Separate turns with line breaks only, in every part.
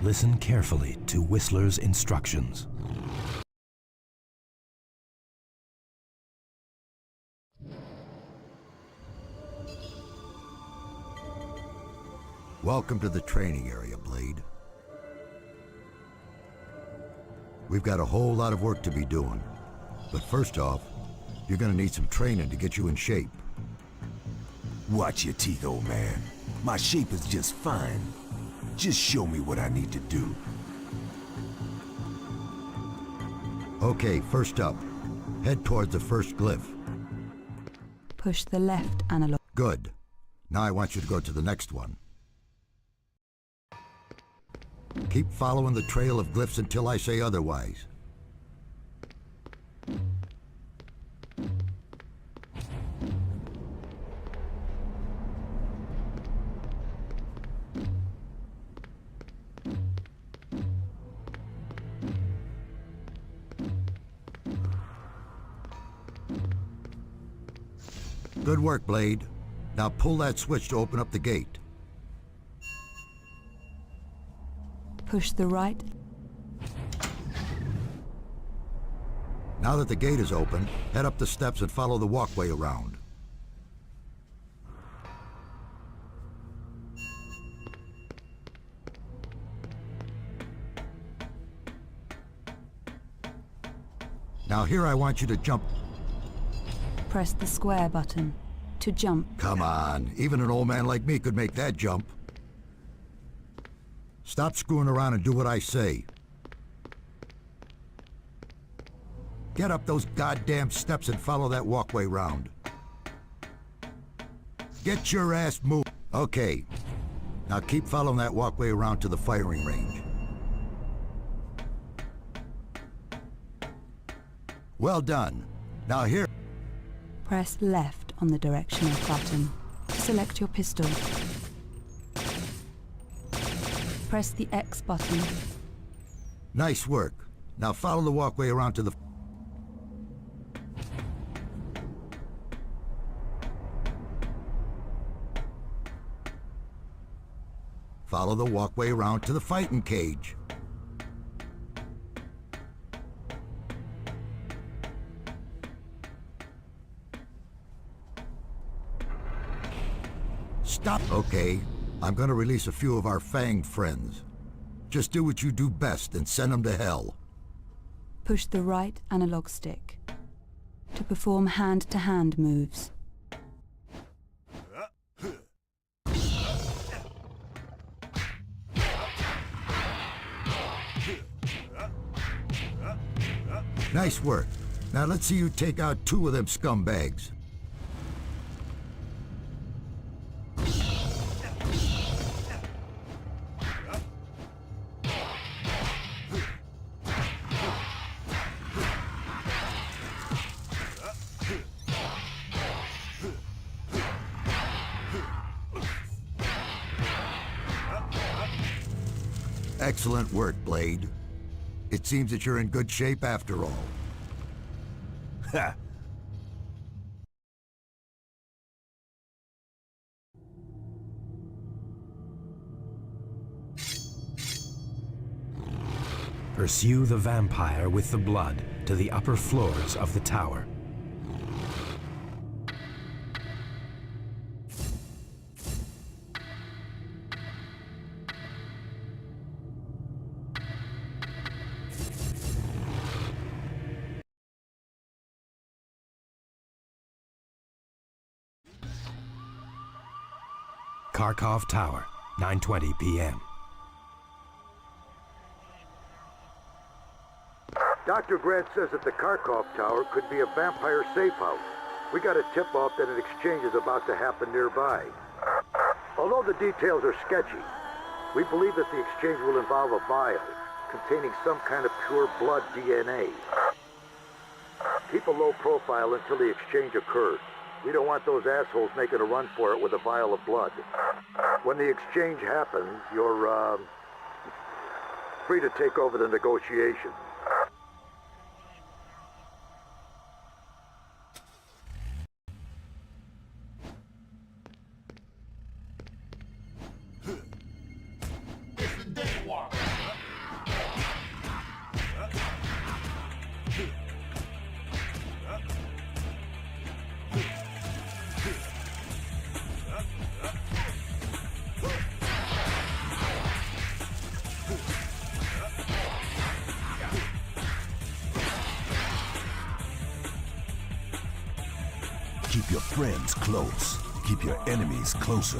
Listen carefully to Whistler's instructions.
Welcome to the training area, Blade. We've got a whole lot of work to be doing. But first off, you're gonna need some training to get you in shape.
Watch your teeth, old man. My shape is just fine. Just show me what I need to do.
Okay, first up, head towards the first glyph.
Push the left analog.
Good. Now I want you to go to the next one. Keep following the trail of glyphs until I say otherwise. Good work, Blade. Now pull that switch to open up the gate.
Push the right.
Now that the gate is open, head up the steps and follow the walkway around. Now here I want you to jump.
Press the square button to jump.
Come on, even an old man like me could make that jump. Stop screwing around and do what I say. Get up those goddamn steps and follow that walkway round. Get your ass moving. Okay. Now keep following that walkway around to the firing range. Well done. Now here.
Press left on the directional button. Select your pistol. Press the X button.
Nice work. Now follow the walkway around to the... Follow the walkway around to the fighting cage. Stop. Okay, I'm gonna release a few of our fanged friends. Just do what you do best and send them to hell.
Push the right analog stick to perform hand-to-hand moves.
Nice work. Now let's see you take out 2 of them scumbags. Excellent work, Blade. It seems that you're in good shape after all.
Ha!
Pursue the vampire with the blood to the upper floors of the tower. Kharkov Tower, 9:20 p.m.
Dr. Grant says that the Kharkov Tower could be a vampire safe house. We got a tip-off that an exchange is about to happen nearby. Although the details are sketchy, we believe that the exchange will involve a vial containing some kind of pure blood DNA. Keep a low profile until the exchange occurs. We don't want those assholes making a run for it with a vial of blood. When the exchange happens, you're, free to take over the negotiations.
It's the Daywalker.
Keep your friends close. Keep your enemies closer.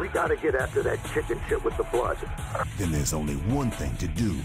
We gotta get after that chicken shit with the blood.
Then there's only one thing to do.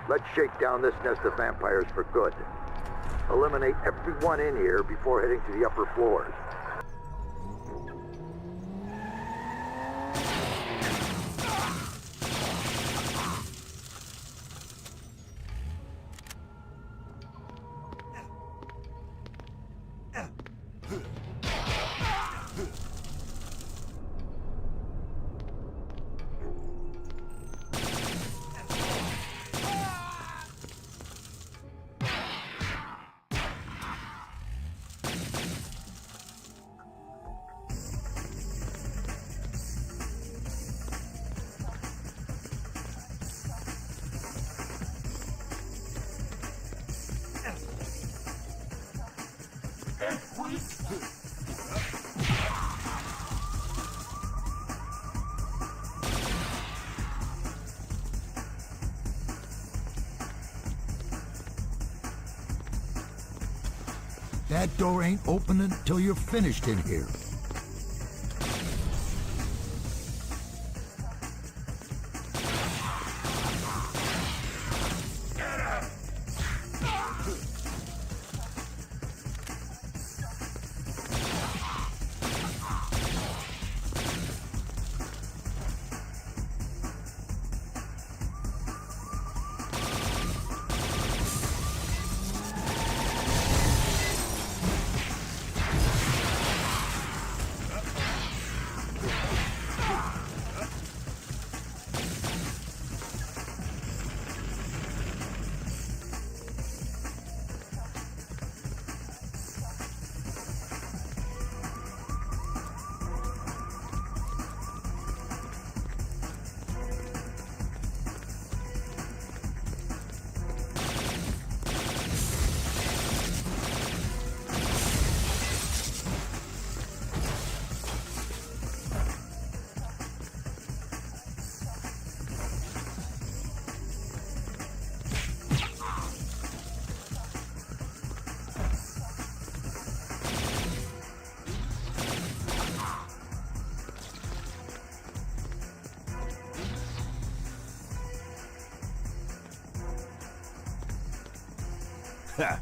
Let's shake down this nest of vampires for good. Eliminate everyone in here before heading to the upper floors.
That door ain't opening till you're finished in here.
Ha!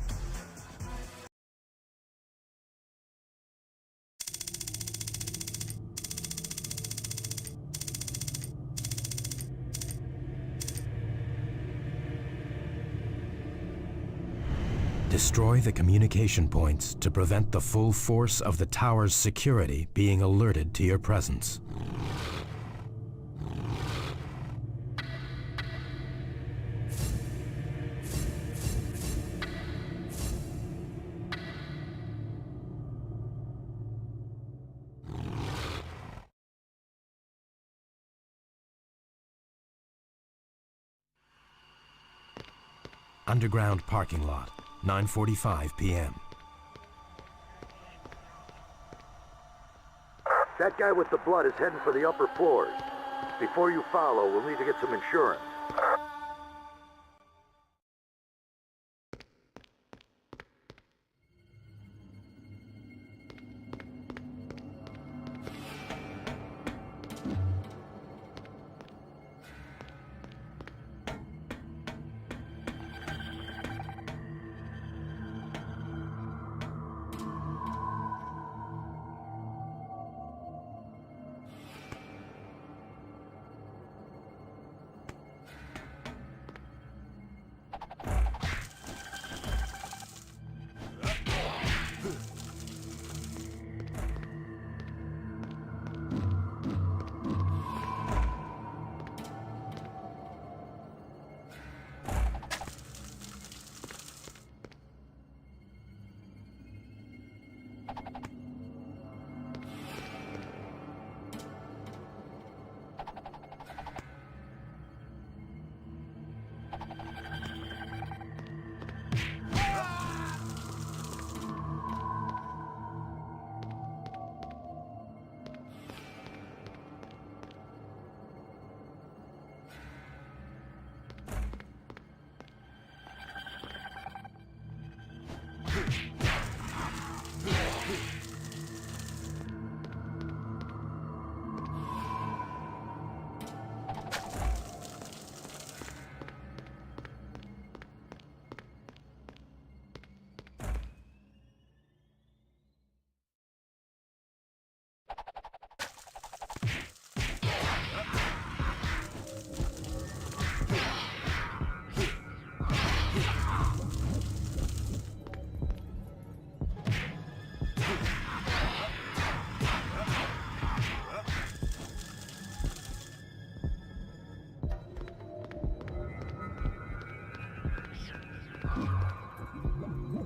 Destroy the communication points to prevent the full force of the tower's security being alerted to your presence. Underground parking lot, 9:45 p.m.
That guy with the blood is heading for the upper floors. Before you follow, we'll need to get some insurance.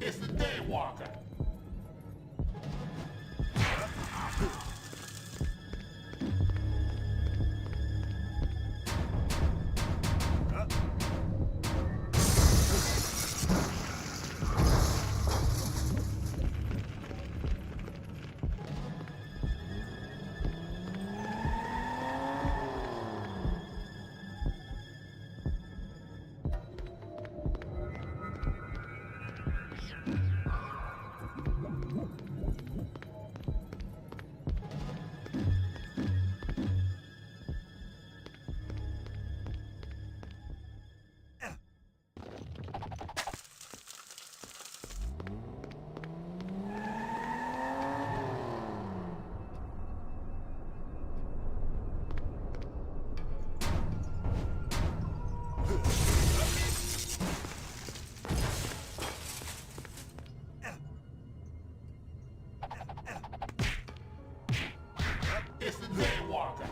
It's the Daywalker. It's the Daywalker.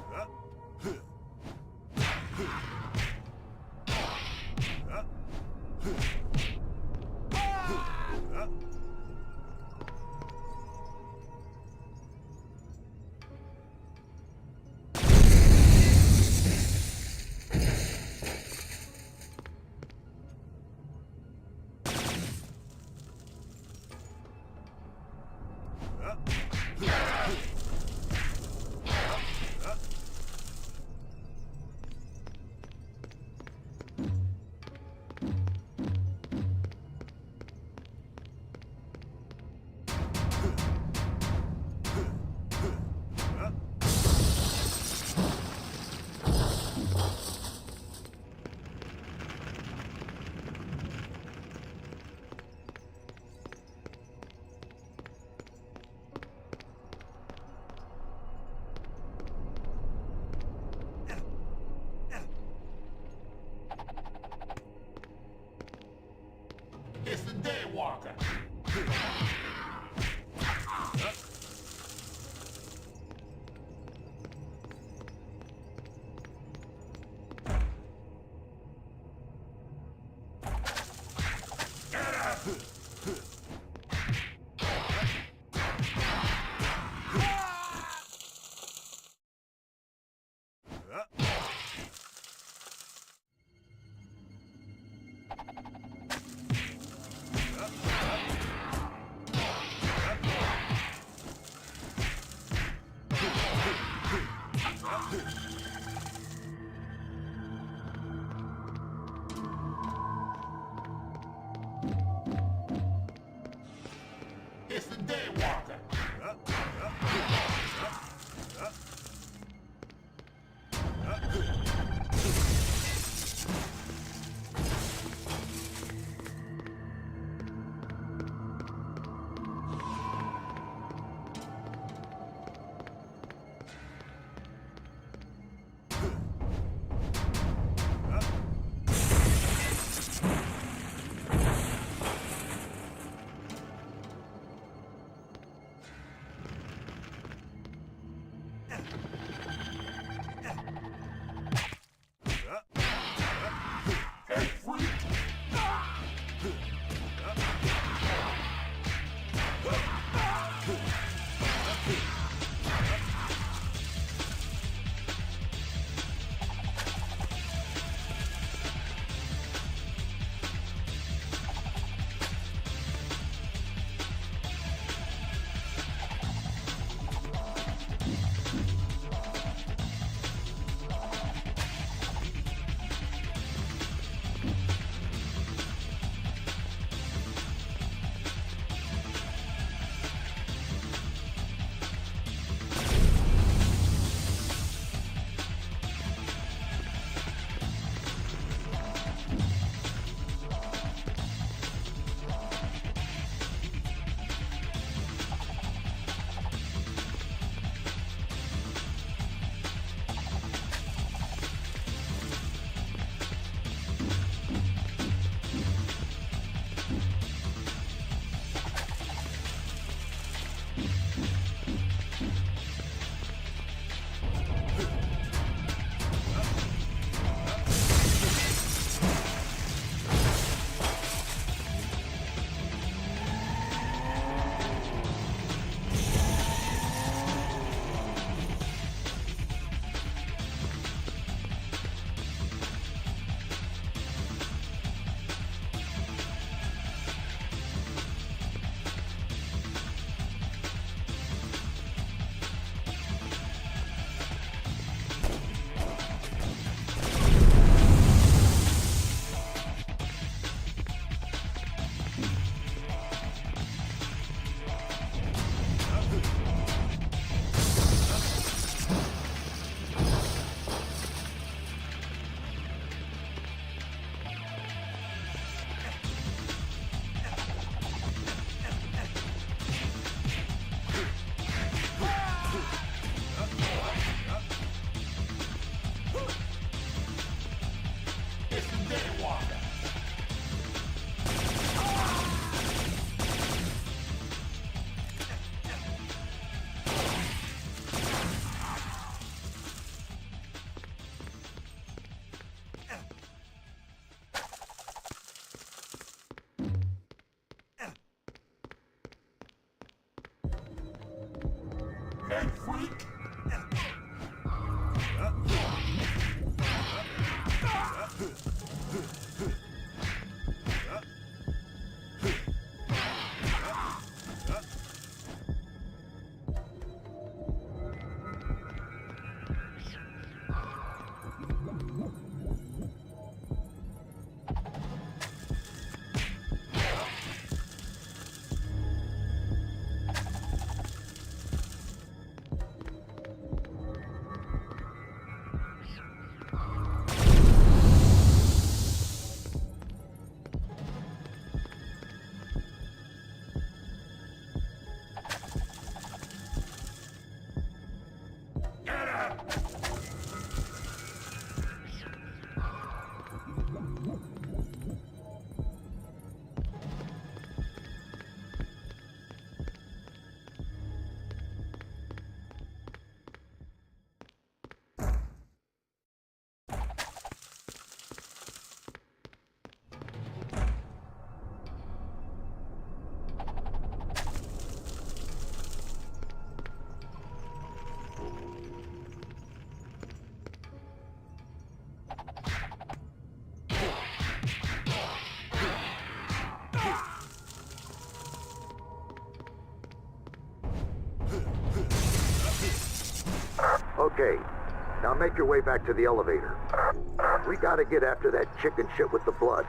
Daywalker.
Okay, now make your way back to the elevator. We gotta get after that chicken shit with the blood.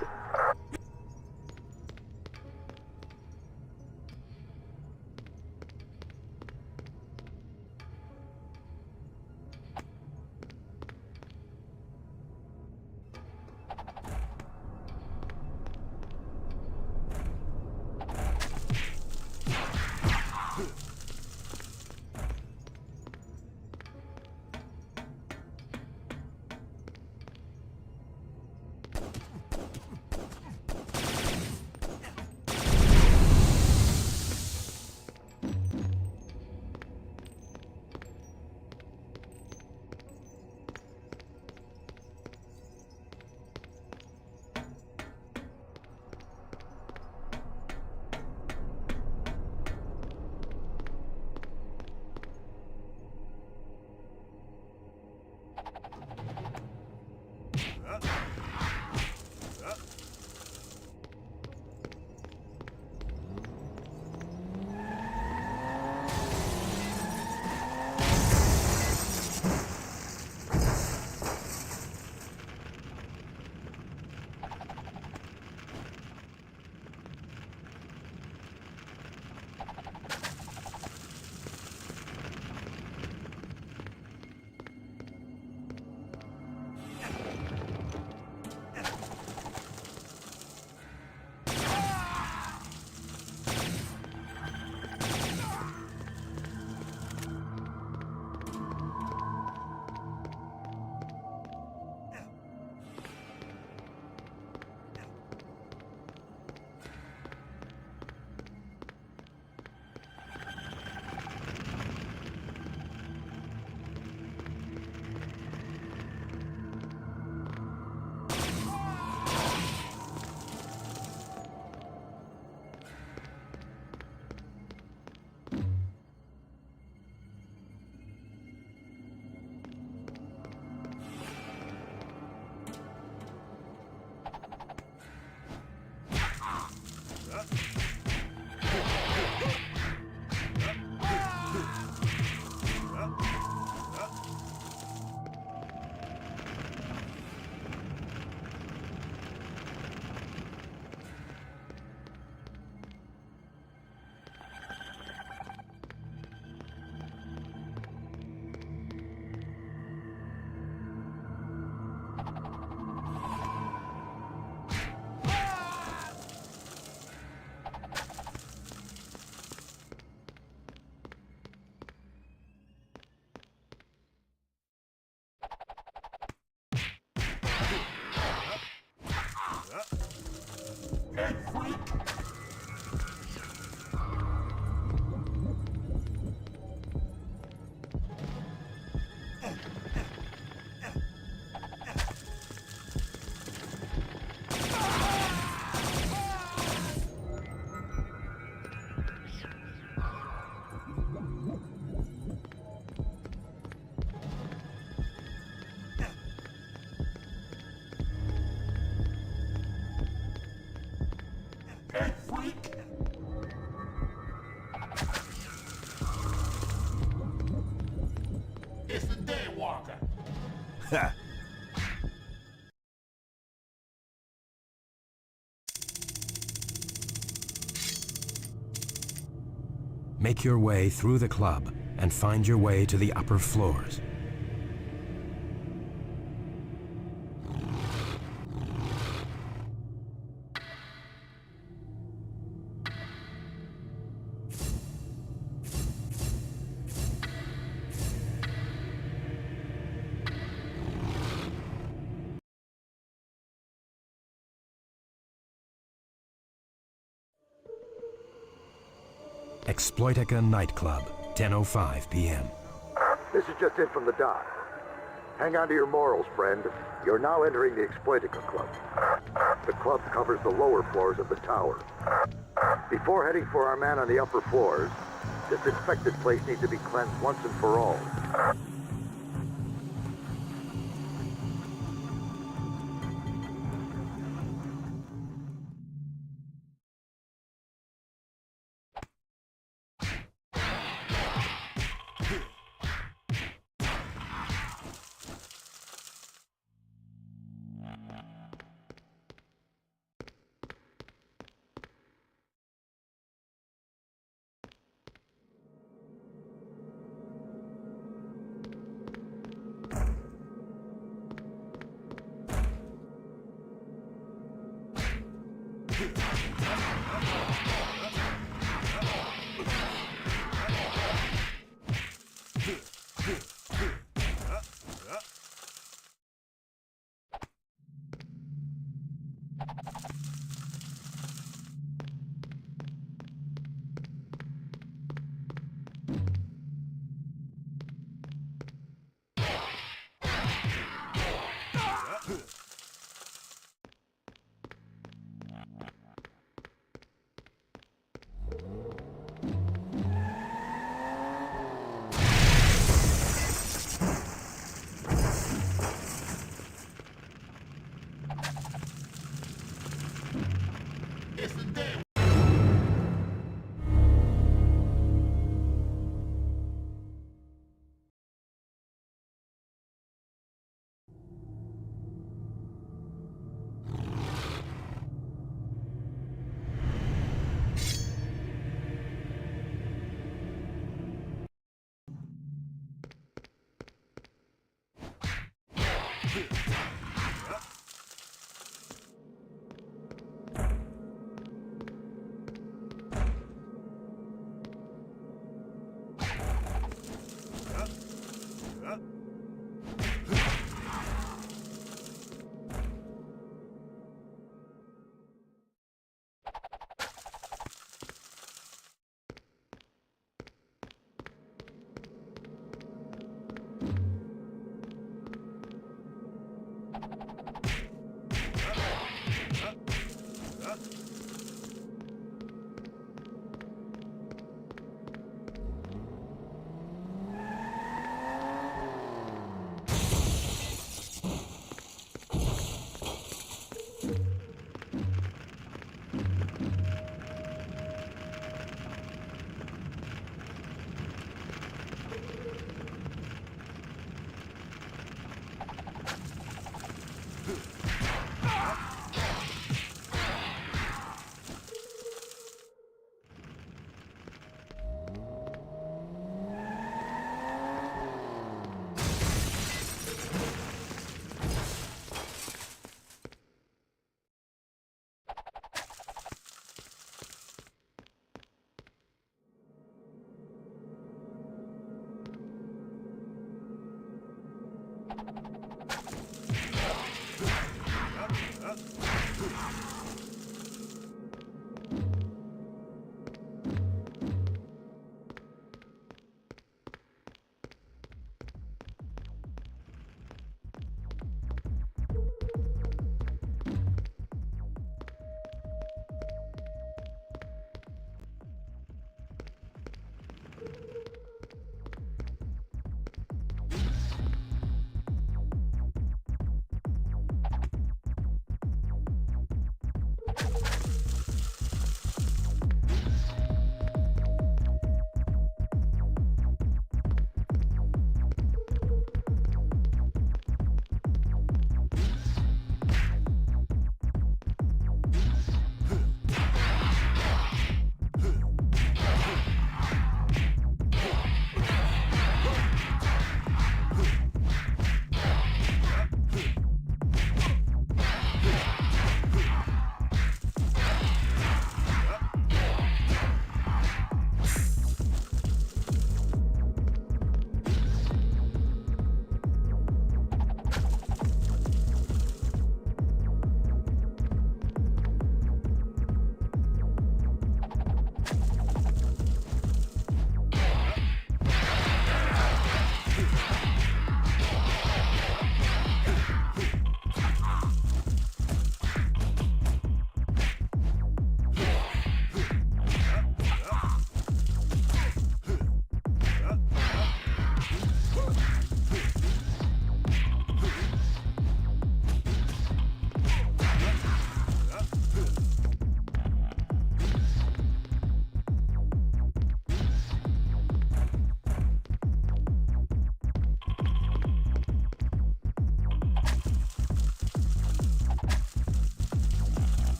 Ha!
Make your way through the club and find your way to the upper floors. Exploitica Nightclub, 10:05 p.m.
This is just in from the dock. Hang on to your morals, friend. You're now entering the Exploitica Club. The club covers the lower floors of the tower. Before heading for our man on the upper floors, this infected place needs to be cleansed once and for all.
It's the day.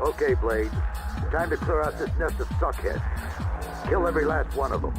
Okay, Blade. Time to clear out this nest of suckheads. Kill every last one of them.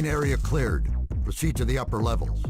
Main area cleared. Proceed to the upper levels.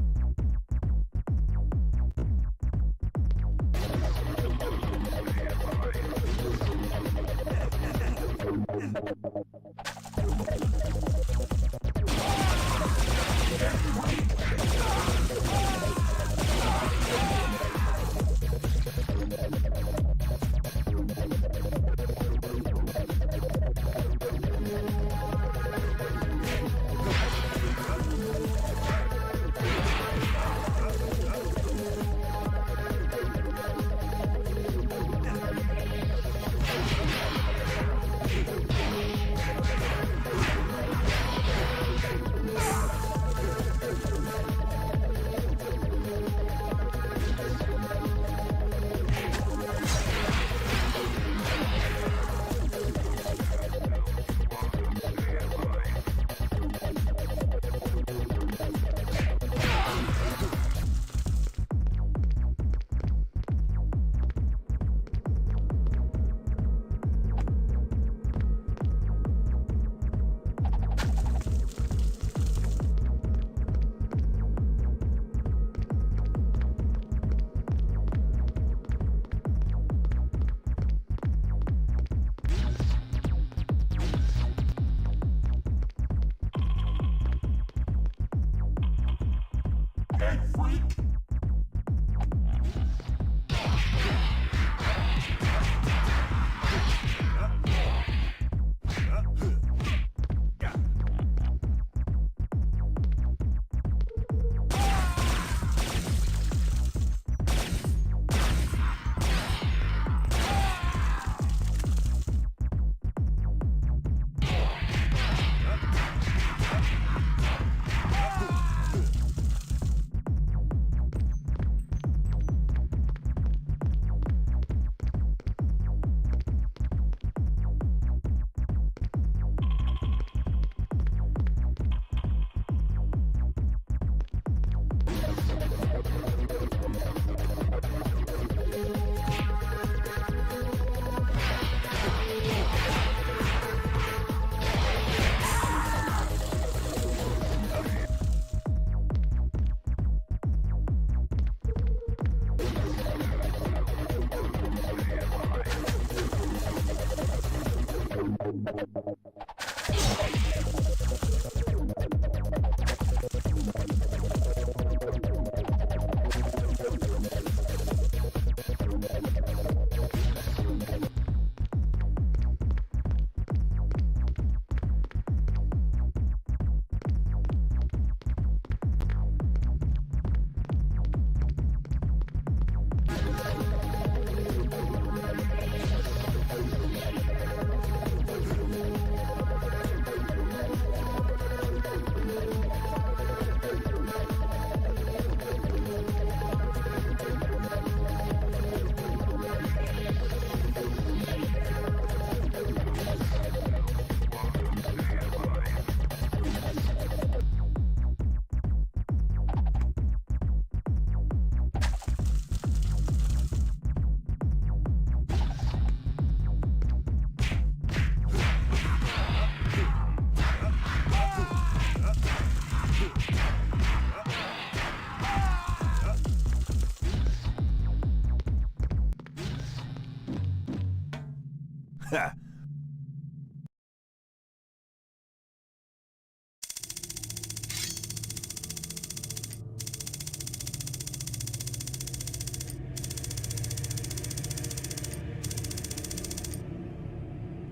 Ha!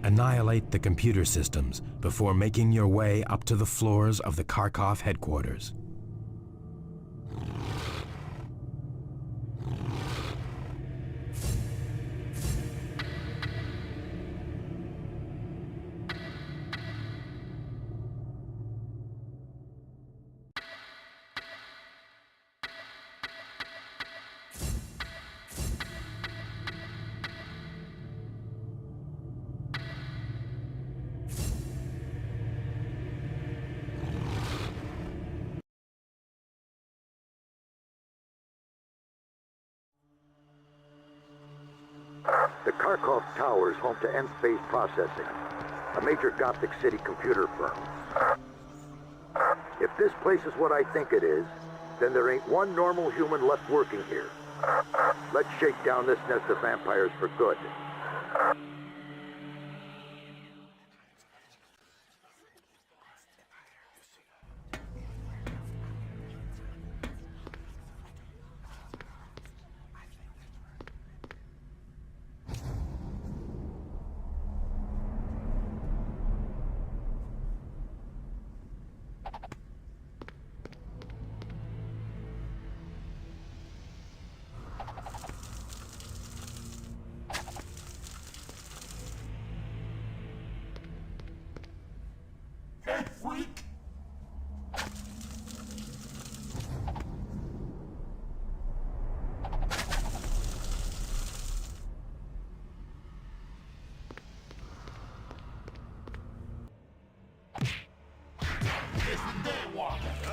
Annihilate the computer systems before making your way up to the floors of the Kharkov headquarters.
The Kharkov Tower is home to N-Space Processing, a major Gothic City computer firm. If this place is what I think it is, then there ain't one normal human left working here. Let's shake down this nest of vampires for good.
Head freak! It's the Daywalker!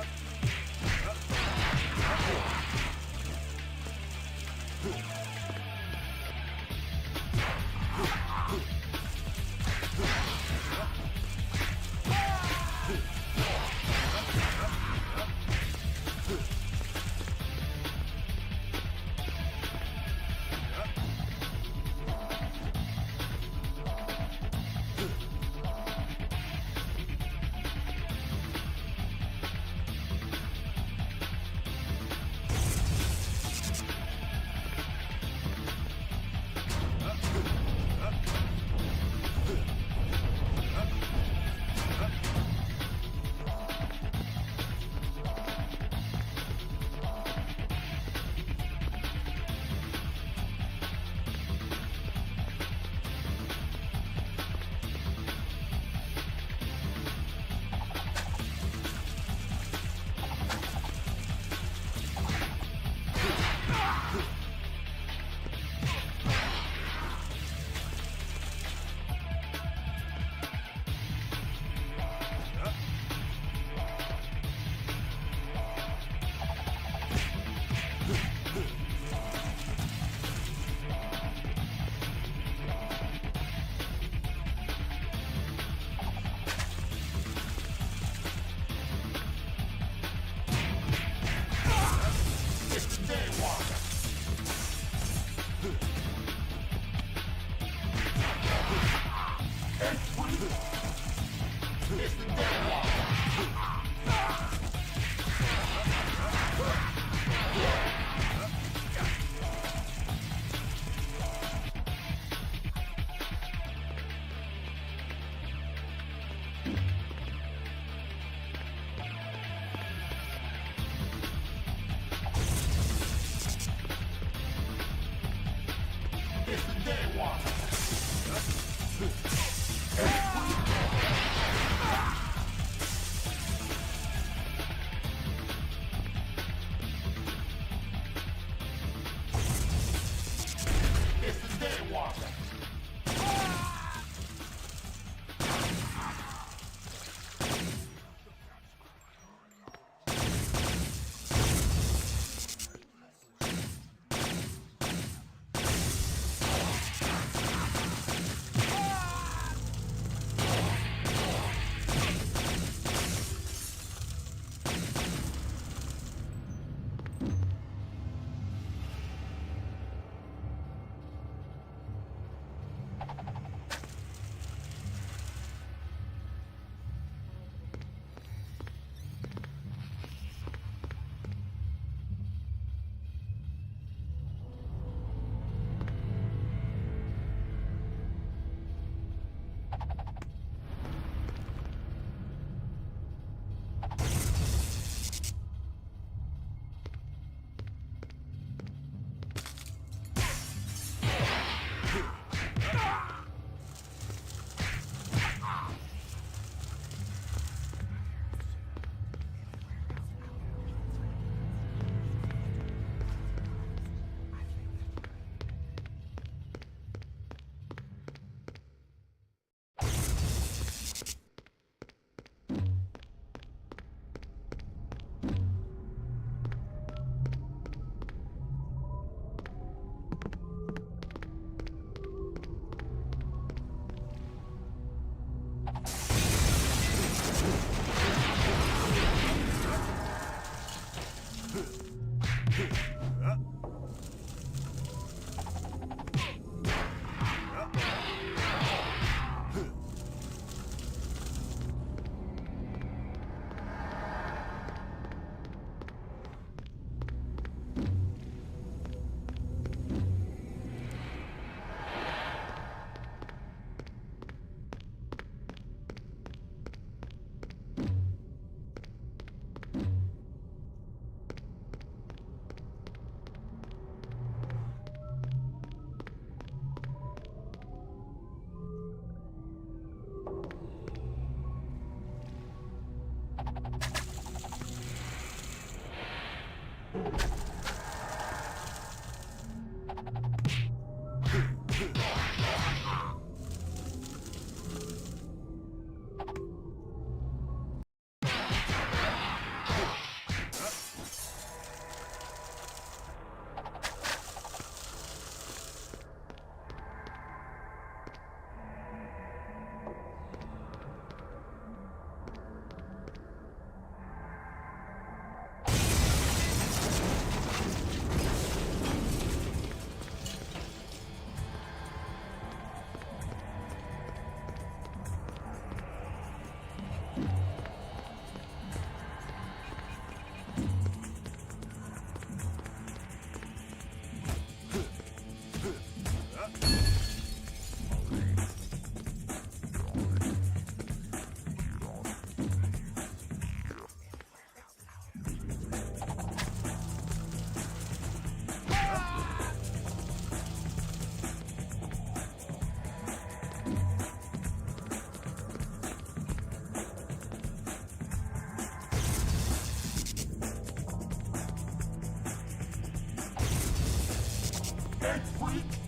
freak.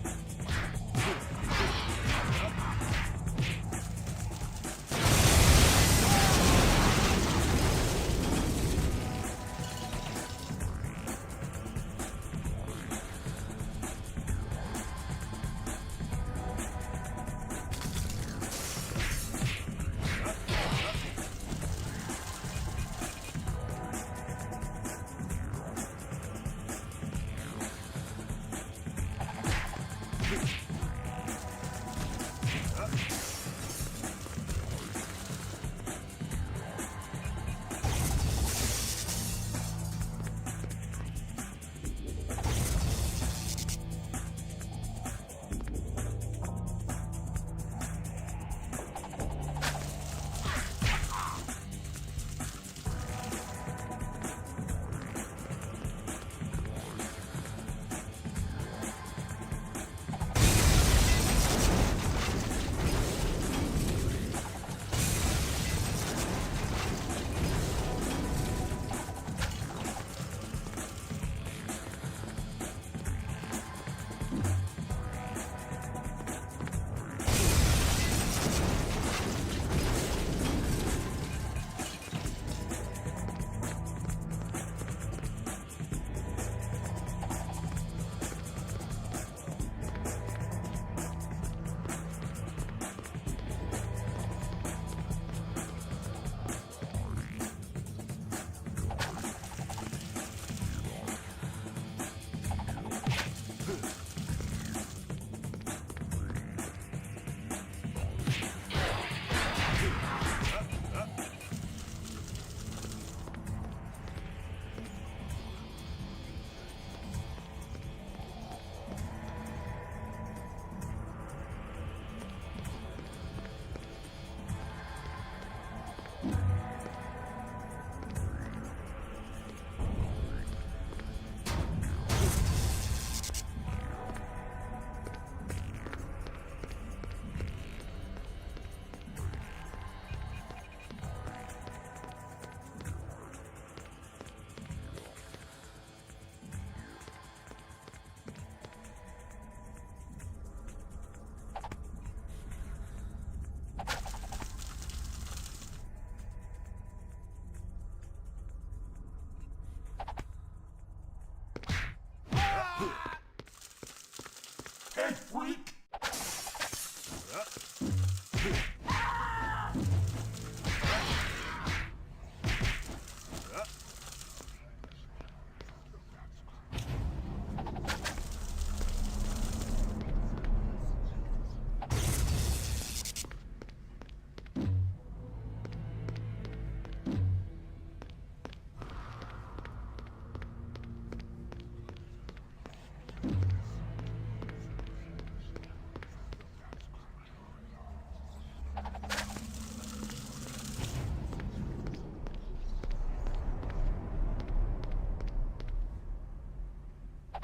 Head freak.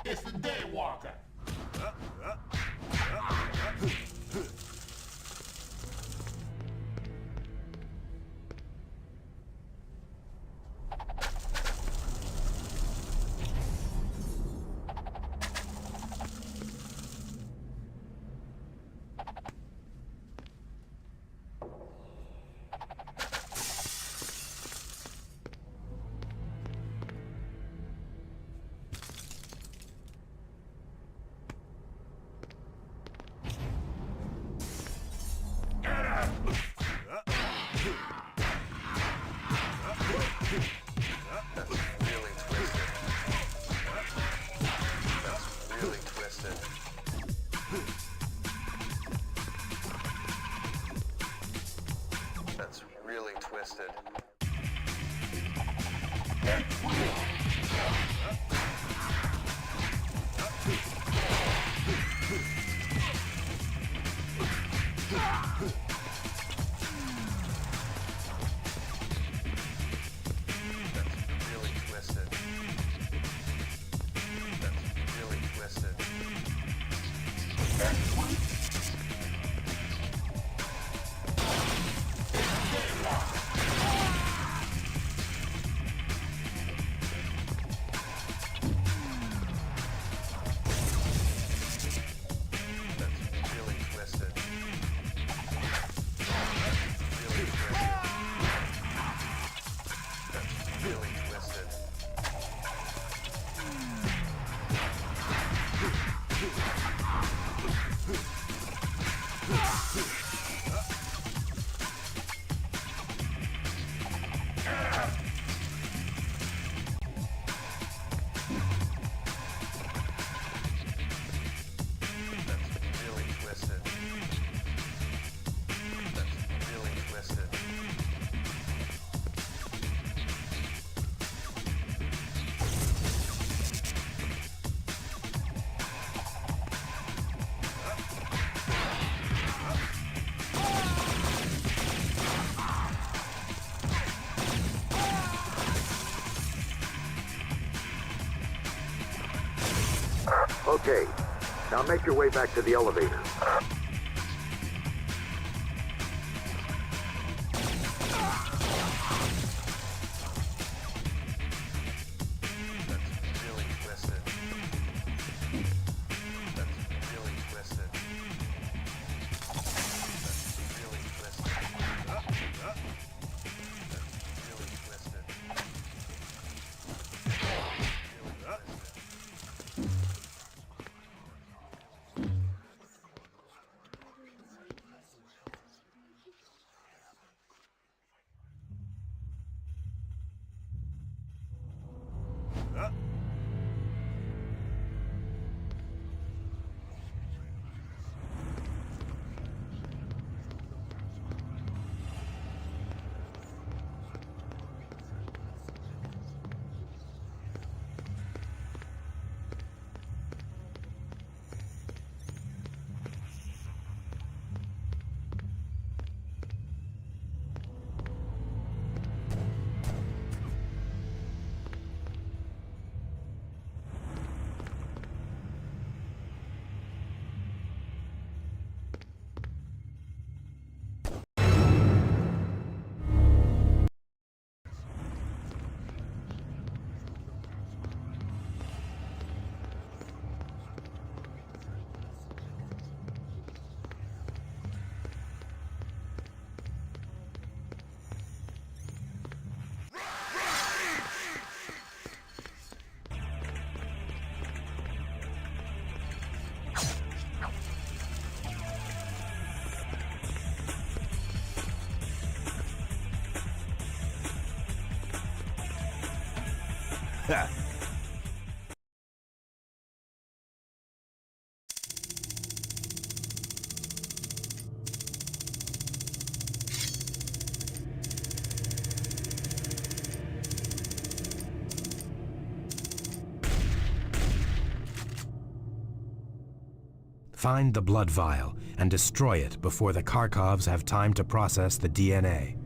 It's the Daywalker.
That's really twisted.
Okay. Now make your way back to the elevator.
That's really twisted. That's really twisted. That's really twisted. That's really twisted.
Ha!
Find the blood vial and destroy it before the Kharkovs have time to process the DNA.